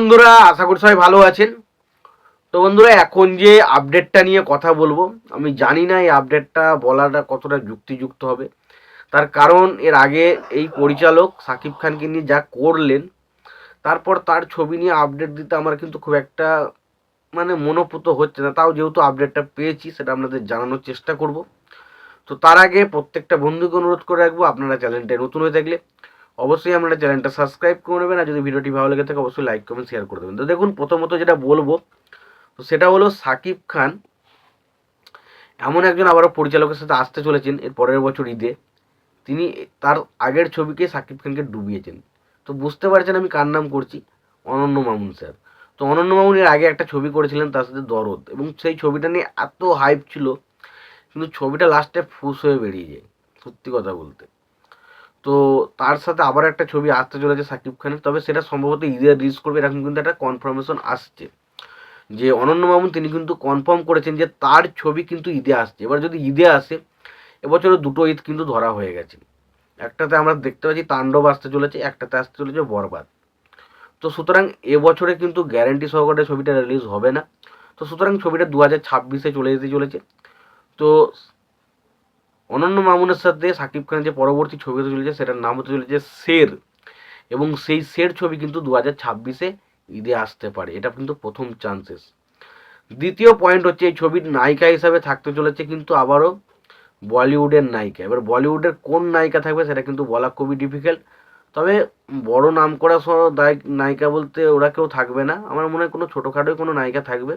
বন্ধুরা, আশা করি সবাই ভালো আছেন। তো বন্ধুরা, এখন যে আপডেটটা নিয়ে কথা বলবো, আমি জানি না এই আপডেটটা বলাটা কতটা যুক্তিযুক্ত হবে। তার কারণ এর আগে এই পরিচালক সাকিব খানকে নিয়ে যা করলেন, তারপর তার ছবি নিয়ে আপডেট দিতে আমার কিন্তু খুব একটা মনোপুত হচ্ছে না। তাও যেহেতু আপডেটটা পেয়েছি, সেটা আপনাদের জানানোর চেষ্টা করব। তো তার আগে প্রত্যেকটা বন্ধুকে অনুরোধ করে রাখবো, আপনারা চ্যানেলটা নতুন হয়ে থাকলে অবশ্যই আপনারা চ্যানেলটা সাবস্ক্রাইব করে নেবেন, আর যদি ভিডিওটি ভালো লেগে থাকে অবশ্যই লাইক কমেন্ট শেয়ার করে দেবেন। তো দেখুন, প্রথমত যেটা বলবো, তো সেটা হলো সাকিব খান এমন একজন আবারও পরিচালকের সাথে আসতে চলেছেন এর পরের বছর ঈদে। তিনি তার আগের ছবিকে সাকিব খানকে ডুবিয়েছেন। তো বুঝতে পারছেন আমি কার নাম করছি, অনন্য মামুন স্যার। তো অনন্য মামুন এর আগে একটা ছবি করেছিলেন তার সাথে দরদ, এবং সেই ছবিটা নিয়ে এত হাইপ ছিল, কিন্তু ছবিটা লাস্টে ফুস হয়ে বেরিয়ে যায়, সত্যি কথা বলতে। তো তার সাথে আবার একটা ছবি আসতে চলেছে সাকিব খানের, তবে সেটা সম্ভবত ঈদে রিলিজ করবে, এরকম কিন্তু একটা কনফার্মেশন আসছে যে অনন্য মামুন তিনি কিন্তু কনফার্ম করেছেন যে তার ছবি কিন্তু ঈদে আসছে। এবার যদি ঈদে আসে, এবছরে দুটো ঈদ কিন্তু ধরা হয়ে গেছে। একটাতে আমরা দেখতে পাচ্ছি তাণ্ডব আসতে চলেছে, একটাতে আসতে চলেছে বরবাদ। তো সুতরাং এবছরে কিন্তু গ্যারেন্টি সহকারে ছবিটা রিলিজ হবে না। তো সুতরাং ছবিটা 2026-এ চলে যেতে চলেছে। তো অনন্য মামুনের সাথে সাকিব খানের যে পরবর্তী ছবি হতে চলেছে, সেটার নাম হতে চলেছে শের, এবং সেই শের ছবি কিন্তু 2026-এ ঈদে আসতে পারে। এটা কিন্তু প্রথম চান্সেস। দ্বিতীয় পয়েন্ট হচ্ছে, এই ছবির নায়িকা হিসাবে থাকতে চলেছে কিন্তু আবারও বলিউডের নায়িকা। এবার বলিউডের কোন নায়িকা থাকবে সেটা কিন্তু বলা খুবই ডিফিকাল্ট। তবে বড় নাম করা নায়িকা বলতে ওরা কেউ থাকবে না, আমার মনে হয় কোনো ছোটোখাটোই কোনো নায়িকা থাকবে,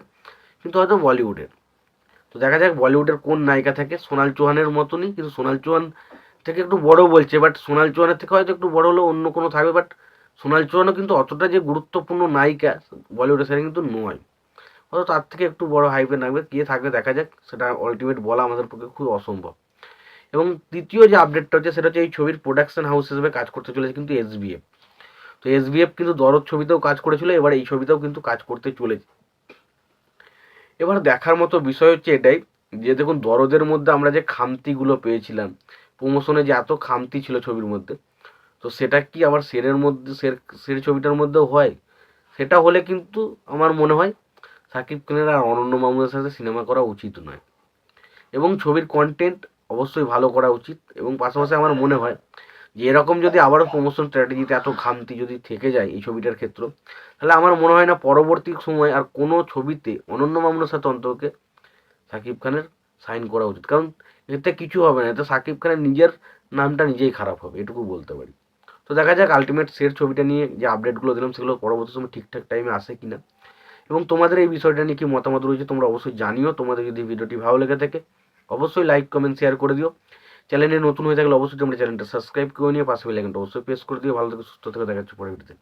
কিন্তু হয়তো বলিউডের। তো দেখা যাক বলিউডের কোন নায়িকা থাকে। সোনাল চৌহানের মতনই, কিন্তু সোনাল চৌহান থেকে একটু বড় বলছে, বাট সোনাল চৌহানের থেকে হয়তো একটু বড় হলেও অন্য কোনো থাকবে। বাট সোনাল চৌহানও কিন্তু অতটা যে গুরুত্বপূর্ণ নায়িকা বলিউডে, সেটা কিন্তু নয়। হয়তো তার থেকে একটু বড় হাইপে থাকবে, কে থাকবে দেখা যাক, সেটা আলটিমেট বলা আমাদের পক্ষে খুব অসম্ভব। এবং তৃতীয় যে আপডেটটা হচ্ছে, সেটা হচ্ছে এই ছবির প্রোডাকশন হাউস হিসেবে কাজ করতে চলেছে কিন্তু এসবিএফ। তো এসবিএফ কিন্তু দরদ ছবিতেও কাজ করেছিল, এবার এই ছবিতেও কিন্তু কাজ করতে চলেছে। এবার দেখার মতো বিষয় হচ্ছে এটাই, যে দেখুন দরদের মধ্যে আমরা যে খামতিগুলো পেয়েছিলাম, প্রমোশনে যে এত খামতি ছিল ছবির মধ্যে, তো সেটা কি আবার শেরের মধ্যে শের ছবিটার মধ্যেও হয়? সেটা হলে কিন্তু আমার মনে হয় সাকিব খানের আর অনন্য মামুনের সাথে সিনেমা করা উচিত নয়, এবং ছবির কন্টেন্ট অবশ্যই ভালো করা উচিত। এবং পাশাপাশি আমার মনে হয় যে এরকম যদি আবারও প্রমোশন স্ট্র্যাটেজিতে এত খামতি যদি থেকে যায় এই ছবিটার ক্ষেত্র, তাহলে আমার মনে হয় না পরবর্তী সময় আর কোনো ছবিতে অনন্য মামুনের সাথে অন্ততকে সাকিব খানের সাইন করা উচিত। কারণ এতে কিছু হবে না, এতে সাকিব খানের নিজের নামটা নিজেই খারাপ হবে, এটুকু বলতে পারি। তো দেখা যাক আলটিমেট শের ছবিটা নিয়ে যে আপডেটগুলো দিলাম, সেগুলো পরবর্তী সময় ঠিকঠাক টাইমে আসে কিনা। এবং তোমাদের এই বিষয়টা নিয়ে কি মতামত রয়েছে তোমরা অবশ্যই জানিও। তোমাদের যদি ভিডিওটি ভালো লেগে থাকে অবশ্যই লাইক কমেন্ট শেয়ার করে দিও। চ্যানেলে নতুন হয়ে থাকলে অবশ্যই তোমরা চ্যানেলটা সাবস্ক্রাইব করে নিয়ে পাশে বেল আইকনটা অবশ্যই প্রেস করে দিও। ভালো থেকে সুস্থ থেকে দেখা হচ্ছে পরের ভিডিওতে।